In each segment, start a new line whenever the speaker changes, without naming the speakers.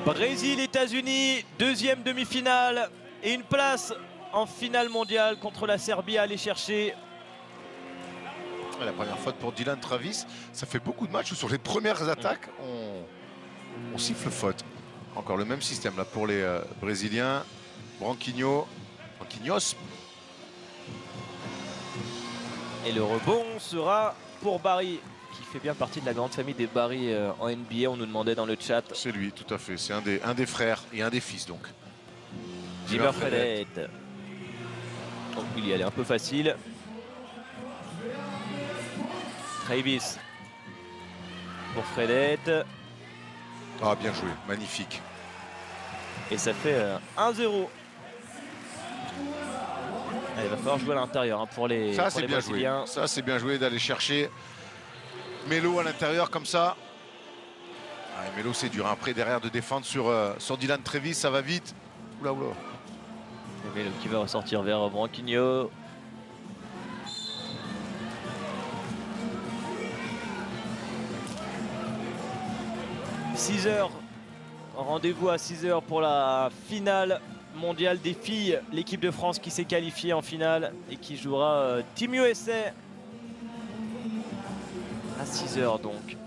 Brésil-États-Unis, deuxième demi-finale et une place en finale mondiale contre la Serbie à aller chercher.
La première faute pour Dylan Travis. Ça fait beaucoup de matchs où sur les premières attaques, on siffle faute. Encore le même système là pour les Brésiliens. Branquinhos.
Et le rebond sera pour Barry, qui fait bien partie de la grande famille des Barry en NBA. On nous demandait dans le chat.
C'est lui, tout à fait. C'est un des frères et un des fils donc.
Jimmer Fredette. Donc il y allait un peu facile. Travis pour Fredette.
Ah, bien joué, magnifique.
Et ça fait 1-0. Il va falloir jouer à l'intérieur pour les
Ça, c'est bien
Brésiliens.
joué. Ça, c'est bien joué d'aller chercher Melo à l'intérieur comme ça. Ah, Melo, c'est dur. Après, derrière de défendre sur Dylan Travis, ça va vite. Oula, oula.
Melo qui va ressortir vers Branquinhos. « 6h, rendez-vous à 6h pour la finale mondiale des filles. L'équipe de France qui s'est qualifiée en finale et qui jouera Team USA à 6h donc.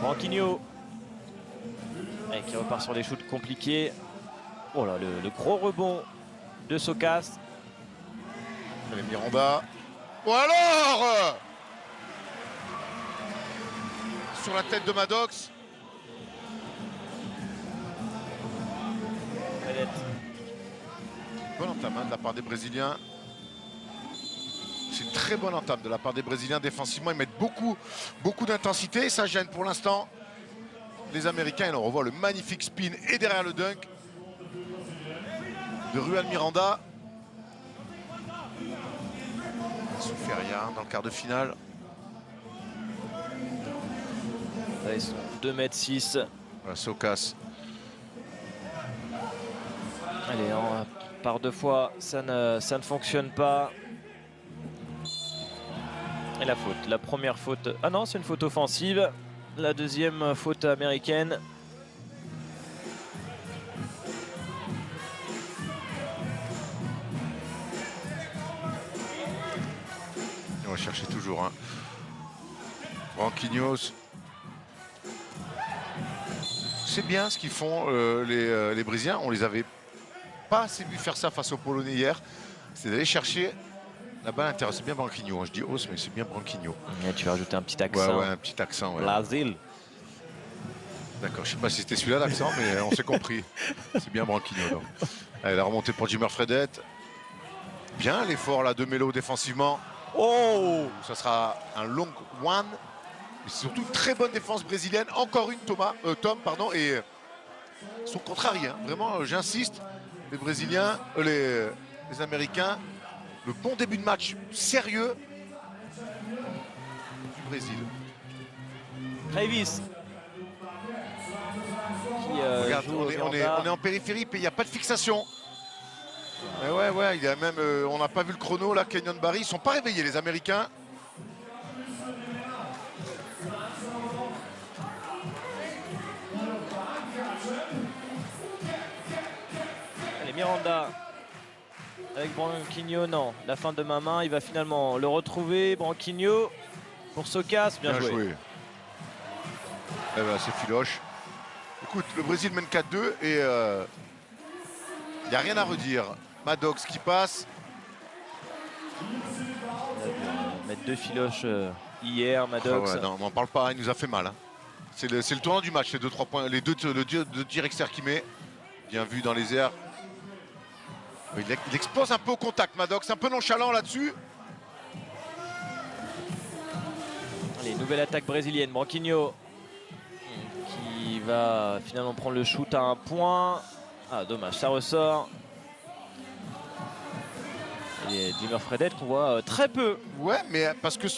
Branquinhos qui repart sur des shoots compliqués. Oh là, le gros rebond de Socas.
Allez, Miranda. Ou alors sur la tête de Maddox. Bonne entame de la part des Brésiliens. C'est une très bonne entame de la part des Brésiliens défensivement. Ils mettent beaucoup d'intensité. Ça gêne pour l'instant les Américains. Et là, on revoit le magnifique spin et derrière le dunk de Juan Miranda. Souferia dans le quart de finale.
Ils sont 2,6 m.
Voilà, Socas.
Allez, par deux fois, ça ne fonctionne pas. Et la faute, la première faute. Ah non, c'est une faute offensive. La deuxième faute américaine.
On va chercher toujours. Hein. Branquinhos. C'est bien ce qu'ils font les Brésiliens. On les avait pas assez vu faire ça face aux Polonais hier. C'est d'aller chercher la balle intérieure. C'est bien Branquinhos. Hein. Je dis hausse, mais c'est bien Branquinhos.
Tu vas rajouter un petit accent.
Ouais, un petit accent. Ouais.
Brésil.
D'accord, je sais pas si c'était celui-là l'accent, mais on s'est compris. C'est bien Branquinhos. Donc. Allez, la remontée pour Jimmer Fredette. Bien l'effort là de Melo défensivement. Oh, ça sera un long one. C'est surtout une très bonne défense brésilienne. Encore une Tom, pardon, et ils sont contrariés. Hein. Vraiment, j'insiste, les Brésiliens, les Américains, le bon début de match sérieux du Brésil.
Travis.
Regarde, on est en périphérie, il n'y a pas de fixation. Mais ouais, il y a même, on n'a pas vu le chrono là, Kenyon Barry, ils ne sont pas réveillés les Américains.
Miranda avec Branquinhos, non, la fin de ma main, il va finalement le retrouver. Branquinhos pour Socas, bien joué.
Eh ben, c'est filoche. Écoute, le Brésil mène 4-2 et il n'y a rien à redire. Maddox qui passe.
Mettre deux filoches hier, Maddox.
Ah ouais, non, on n'en parle pas, il nous a fait mal. Hein. C'est le tournant du match, les 2-3 points, les deux tirs externes qu'il met. Bien vu dans les airs. Il explose un peu au contact, Maddox, un peu nonchalant là-dessus.
Allez, nouvelle attaque brésilienne, Branquinhos qui va finalement prendre le shoot à un point. Ah, dommage, ça ressort. Et Jimmer Fredette qu'on voit très peu.
Ouais, mais parce que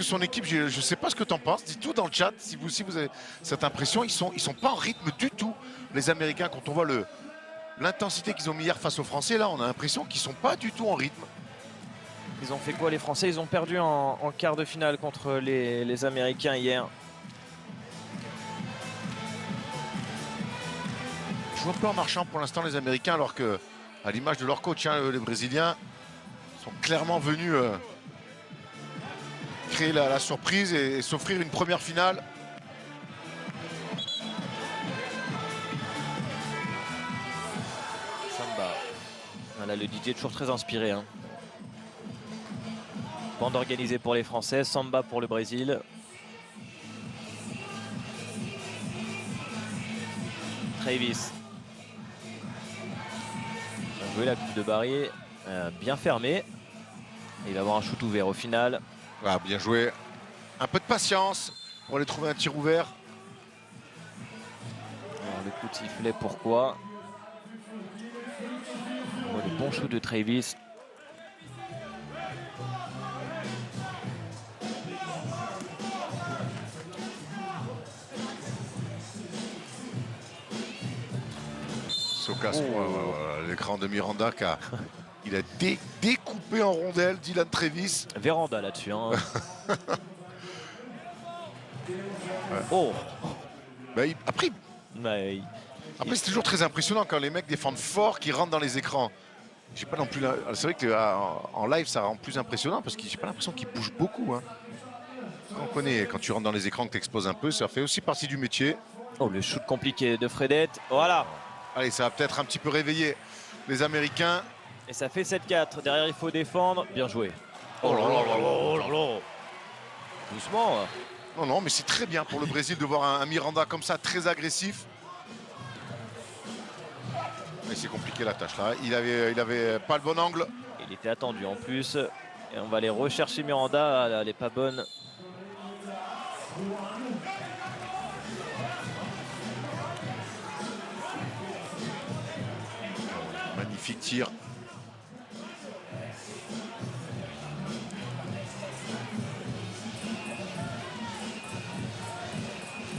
son équipe, je ne sais pas ce que tu en penses, dis-tout dans le chat si vous avez cette impression, ils sont pas en rythme du tout, les Américains, quand on voit l'intensité qu'ils ont mis hier face aux Français, là, on a l'impression qu'ils sont pas du tout en rythme.
Ils ont fait quoi les Français? Ils ont perdu en quart de finale contre les Américains hier.
jouent un peu en marchant pour l'instant les Américains, alors que, à l'image de leur coach, hein, les Brésiliens sont clairement venus créer la surprise et s'offrir une première finale.
Samba. Voilà, le DJ est toujours très inspiré. Hein. Bande organisée pour les Français, Samba pour le Brésil. Travis. Bien joué la coupe de Barry, bien fermée. Il va avoir un shoot ouvert au final.
Voilà, bien joué. Un peu de patience pour aller trouver un tir ouvert.
Alors, le coup de sifflet, pourquoi? Oh, le bon shoot de Travis.
Sokas, l'écran de Miranda il a découpé en rondelles Dylan Travis.
Véranda là-dessus. Hein. Oh.
Bah, après,
Ouais,
c'est toujours très impressionnant quand les mecs défendent fort, qui rentrent dans les écrans. J'ai pas non plus. C'est vrai qu'en live, ça rend plus impressionnant parce que j'ai pas l'impression qu'ils bougent beaucoup. Hein. Quand tu rentres dans les écrans, que tu exposes un peu, ça fait aussi partie du métier.
oh, le shoot compliqué de Fredette. Voilà.
Allez, ça va peut-être un petit peu réveiller les Américains.
Et ça fait 7-4. Derrière, il faut défendre. Bien joué.
Oh là là là là.
Oh là là. Doucement.
Non, non, mais c'est très bien pour le Brésil de voir un Miranda comme ça, très agressif. Mais c'est compliqué la tâche là. Il avait pas le bon angle.
Il était attendu en plus. Et on va aller rechercher Miranda. Elle n'est pas bonne.
Magnifique tir.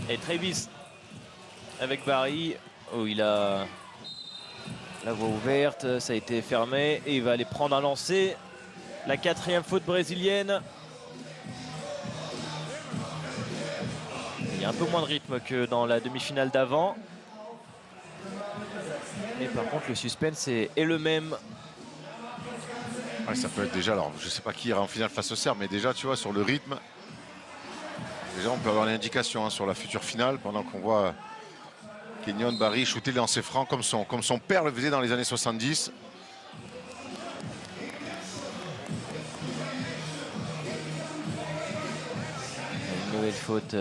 Et Travis avec Barry. Oh, il a la voie ouverte. Ça a été fermé. Et il va aller prendre un lancer. La 4e faute brésilienne. Il y a un peu moins de rythme que dans la demi-finale d'avant. Mais par contre, le suspense est le même.
Ouais, ça peut être déjà, alors je sais pas qui ira en finale face au Serbe, mais déjà, tu vois, sur le rythme, déjà on peut avoir l'indication hein, sur la future finale, pendant qu'on voit Kenyon Barry shooter les lancers francs comme son père le faisait dans les années 70.
Une nouvelle faute.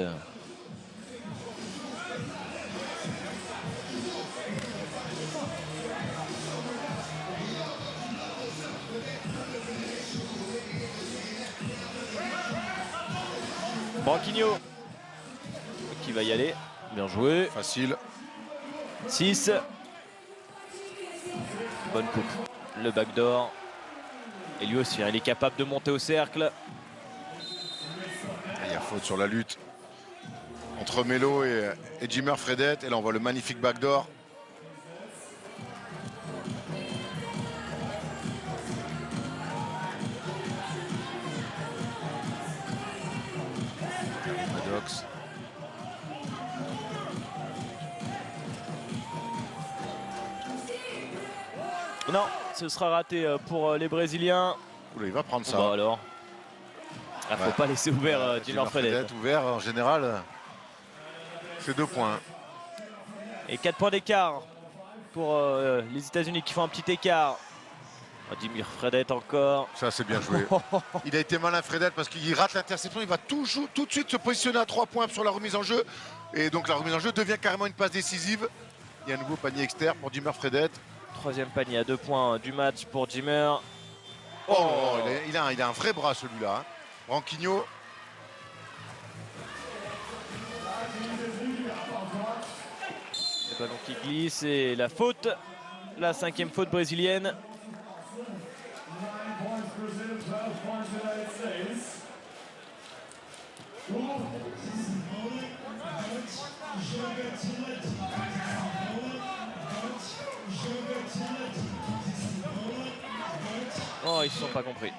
Branquinho qui va y aller. Bien joué.
Facile.
6. Bonne coupe. Le backdoor. Et lui aussi, hein, il est capable de monter au cercle.
Il y a faute sur la lutte entre Melo et Jimmer Fredette. Et là, on voit le magnifique backdoor. Maddox.
Non, ce sera raté pour les Brésiliens.
Oula, il va prendre ça.
Bah alors. Il ne faut
Ouais.
pas laisser ouvert Jimmer Fredette.
Ouvert, en général, c'est 2 points.
Et 4 points d'écart pour les États-Unis qui font un petit écart. Jimmer Fredette encore.
Ça, c'est bien joué. Il a été malin, Fredette, parce qu'il rate l'interception. Il va tout de suite se positionner à 3 points sur la remise en jeu. Et donc, la remise en jeu devient carrément une passe décisive. Il y a un nouveau panier externe pour Jimmer Fredette.
3e panier à 2 points du match pour Jimmer.
Oh, il a un vrai bras, celui-là. Hein. Branquinho.
Le ballon qui glisse et la faute. La 5e faute brésilienne. Oh, ils ne se sont pas compris.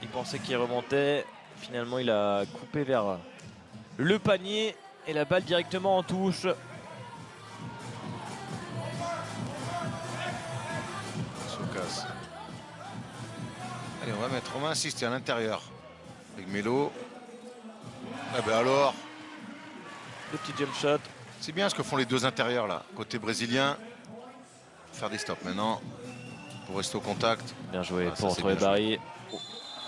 Ils pensaient qu'il remontait. Finalement, il a coupé vers le panier et la balle directement en touche.
Allez, on va insister à l'intérieur. Avec Melo. Ah ben alors.
Le petit jump shot.
C'est bien ce que font les deux intérieurs là, côté brésilien. Faire des stops maintenant pour rester au contact.
Bien joué
Ah,
pour retrouver Barry.
Oh.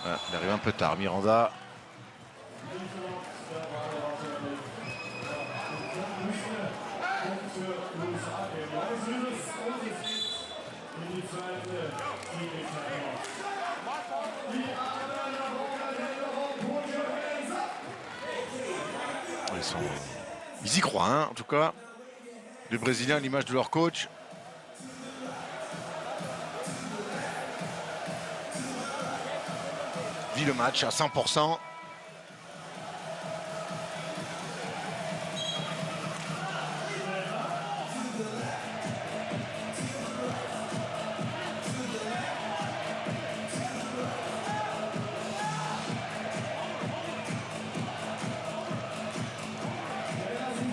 Ouais, il arrive un peu tard, Miranda. Ils y croient, hein, en tout cas. Les Brésiliens à l'image de leur coach. Vit le match à 100%.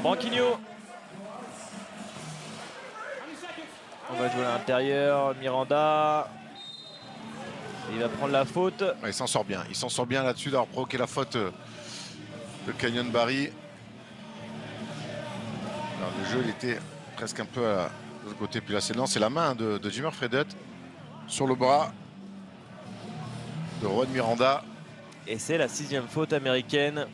Branquinho. On va jouer à l'intérieur. Miranda. Il va prendre la faute.
Ouais, il s'en sort bien. Il s'en sort bien là-dessus d'avoir provoqué la faute de Kenyon Barry. Alors, le jeu il était presque un peu de l'autre côté. Puis là c'est la main de Jimmer Fredette sur le bras de Juan Miranda.
Et c'est la 6e faute américaine.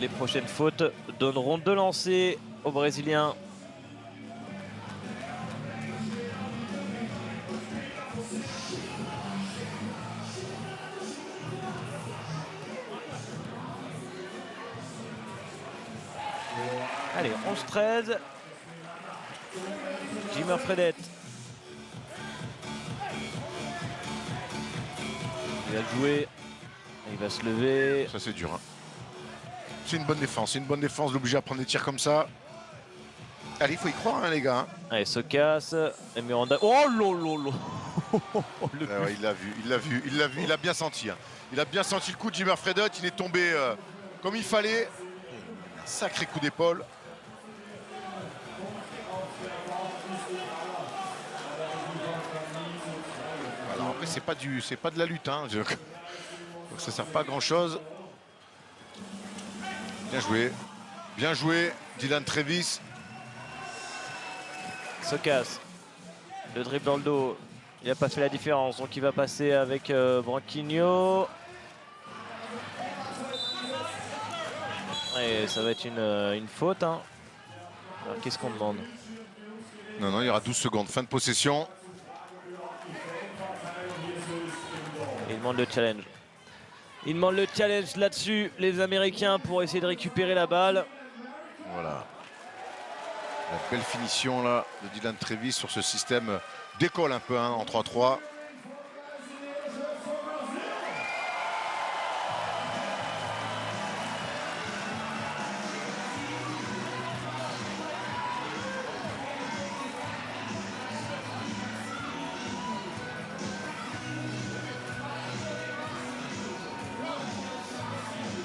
Les prochaines fautes donneront 2 lancers aux Brésiliens. Allez, 11-13. Jimmer Fredette. Il va jouer. Il va se lever.
Ça c'est dur. Hein. C'est une bonne défense. C'est une bonne défense d'obliger à prendre des tirs comme ça. Allez, il faut y croire, hein, les gars.
Allez, se casse. Et Miranda. Oh lolo.
Ah ouais, il l'a vu, il l'a vu, il l'a vu, il a bien senti. Hein. Il a bien senti le coup de Jimmer Fredette. Il est tombé comme il fallait. Un sacré coup d'épaule. Alors après, c'est pas de la lutte. Hein. Donc, ça sert pas à grand chose. Bien joué, Dylan Travis.
Se casse. Le dribble dans le dos. Il n'a pas fait la différence. Donc il va passer avec Branquinho. Et ça va être une faute. Hein. Alors qu'est-ce qu'on demande?
Non, il y aura 12 secondes. Fin de possession.
Et il demande le challenge. Il demande le challenge là-dessus, les Américains, pour essayer de récupérer la balle.
Voilà. La belle finition là de Dylan Travis sur ce système d'école un peu hein, en 3-3.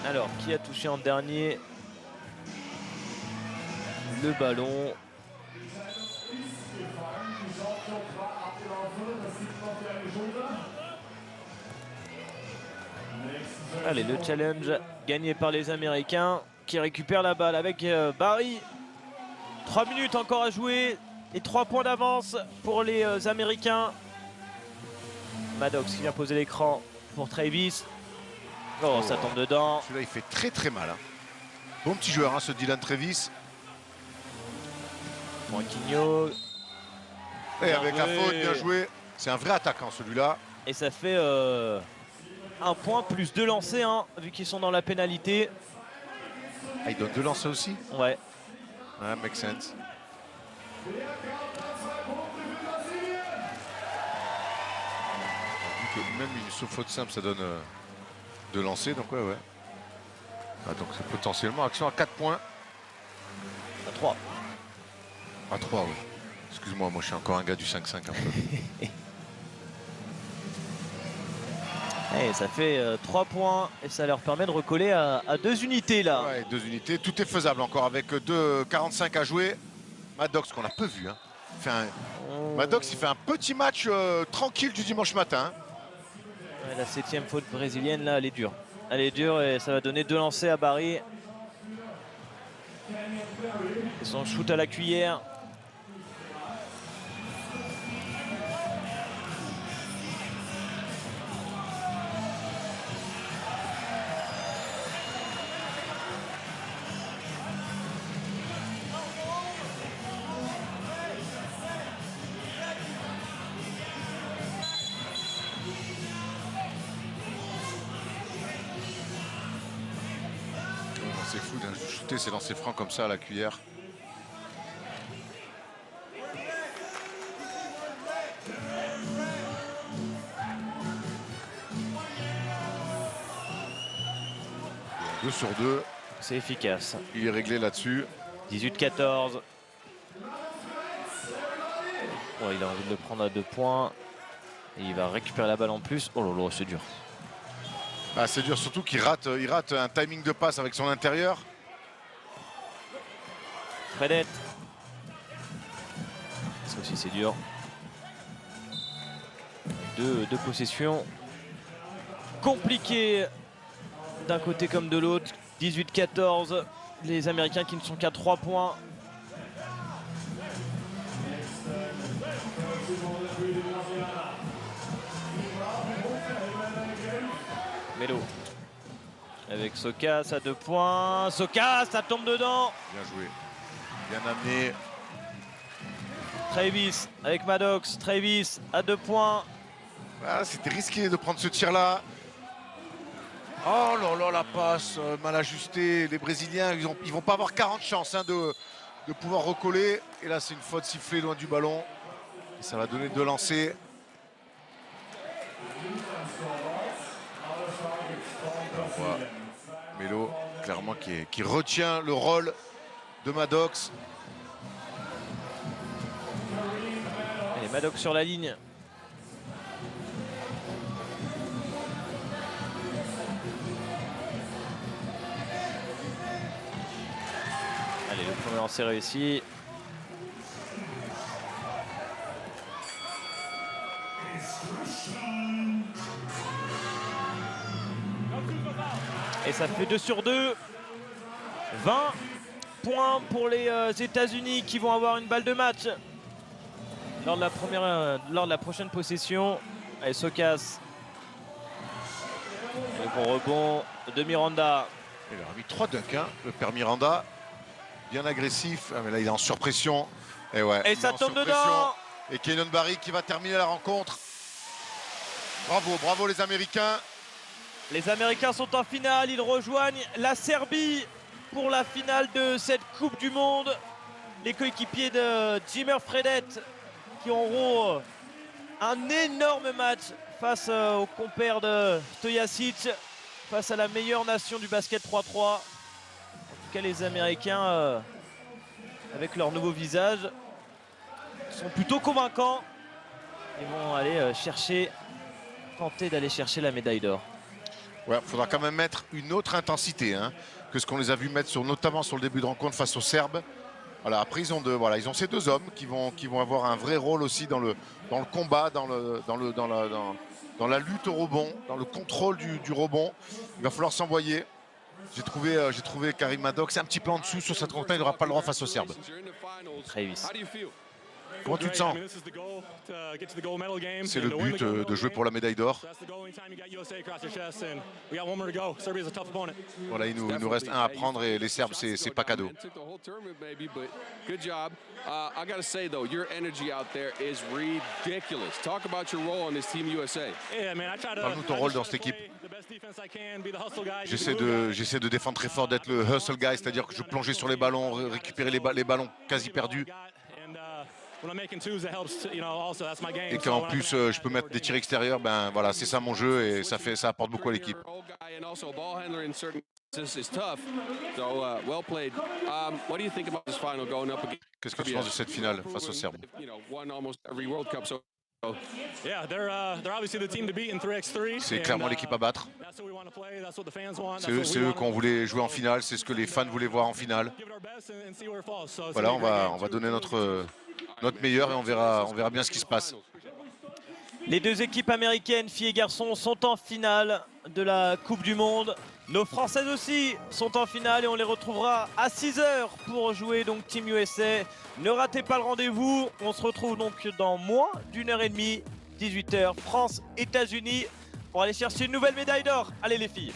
Alors, qui a touché en dernier le ballon? Allez, le challenge gagné par les Américains qui récupèrent la balle avec Barry. 3 minutes encore à jouer et 3 points d'avance pour les Américains. Maddox qui vient poser l'écran pour Travis. Oh, ça tombe dedans.
Celui-là, il fait très très mal. Hein. Bon petit joueur, hein, ce Dylan Travis.
Branquinho.
Et avec la faute, bien joué. C'est un vrai attaquant celui-là.
Et ça fait un point plus 2 lancers, hein, vu qu'ils sont dans la pénalité.
Ah, il donne 2 lancers aussi?
Ouais.
Ouais, make sense. Même une faute simple, ça donne 2 lancers, donc ouais. Ah, donc c'est potentiellement action à 4 points.
À 3.
À 3, oui. Excuse-moi, moi je suis encore un gars du 5-5 un peu. Et
ça fait 3 points et ça leur permet de recoller à 2 unités là.
Ouais, 2 unités, tout est faisable encore avec 2,45 à jouer. Maddox qu'on a peu vu. Hein. Maddox il fait un petit match tranquille du dimanche matin.
Ouais, la 7e faute brésilienne, là, elle est dure. Elle est dure et ça va donner 2 lancers à Barry. Et son shoot à la cuillère.
C'est fou de shooter ses lancers francs comme ça à la cuillère. Deux sur 2.
C'est efficace.
Il est réglé là-dessus.
18-14. Oh, il a envie de le prendre à 2 points. Et il va récupérer la balle en plus. Oh là là, c'est dur.
Ah, c'est dur, surtout qu'il rate, il rate un timing de passe avec son intérieur.
Fredette. Ça aussi, c'est dur. Deux possessions compliquées d'un côté comme de l'autre. 18-14. Les Américains qui ne sont qu'à 3 points. Melo avec Socas à 2 points. Socas, ça tombe dedans.
Bien joué. Bien amené.
Travis avec Maddox. Travis à 2 points.
Ah, c'était risqué de prendre ce tir-là. Oh là là, la passe mal ajustée. Les Brésiliens, ils vont pas avoir 40 chances hein, de pouvoir recoller. Et là, c'est une faute sifflée loin du ballon. Et ça va donner 2 lancers. On voit Melo, clairement, qui retient le rôle de Maddox.
Et Maddox sur la ligne. Allez, le premier lancer réussi. Et ça fait 2 sur 2. 20 points pour les États-Unis qui vont avoir une balle de match lors de la prochaine possession. Allez, Socas. Le bon rebond de Miranda.
Il a mis 3 dunks, hein, le père Miranda. Bien agressif. Ah, mais là, il est en surpression. Et, ouais,
et ça tombe dedans.
Et Kenyon Barry qui va terminer la rencontre. Bravo, bravo les Américains.
Les Américains sont en finale. Ils rejoignent la Serbie pour la finale de cette Coupe du Monde. Les coéquipiers de Jimmer Fredette qui auront un énorme match face aux compères de Stojasic, face à la meilleure nation du basket 3-3. En tout cas, les Américains, avec leur nouveau visage, sont plutôt convaincants. Ils vont aller tenter d'aller chercher la médaille d'or.
Ouais, il faudra quand même mettre une autre intensité hein, que ce qu'on les a vu mettre notamment sur le début de rencontre face aux Serbes. Voilà, après ils ont ces 2 hommes qui vont avoir un vrai rôle aussi dans le combat, dans la lutte au rebond, dans le contrôle du rebond. Il va falloir s'envoyer. J'ai trouvé Karim Maddox un petit peu en dessous sur cette rencontre, il n'aura pas le droit face aux Serbes.
Travis.
Comment tu te sens? C'est le but de jouer pour la médaille d'or. Voilà, il nous reste un à prendre et les Serbes, c'est pas cadeau. Parle-nous ton rôle dans cette équipe. J'essaie de défendre très fort, d'être le hustle guy, c'est-à-dire que je plongeais sur les ballons, récupérer les ballons quasi perdus. Et qu'en plus je peux mettre des tirs extérieurs, ben voilà, c'est ça mon jeu et ça apporte beaucoup à l'équipe. Qu'est-ce que tu penses de cette finale face aux Serbes? C'est clairement l'équipe à battre. C'est eux qu'on voulait jouer en finale, c'est ce que les fans voulaient voir en finale. Voilà, on va donner notre meilleur et on verra bien ce qui se passe.
Les deux équipes américaines, filles et garçons, sont en finale de la Coupe du Monde. Nos Françaises aussi sont en finale et on les retrouvera à 6 h pour jouer donc Team USA. Ne ratez pas le rendez-vous. On se retrouve donc dans moins d'une heure et demie, 18 h, France-États-Unis, pour aller chercher une nouvelle médaille d'or. Allez les filles!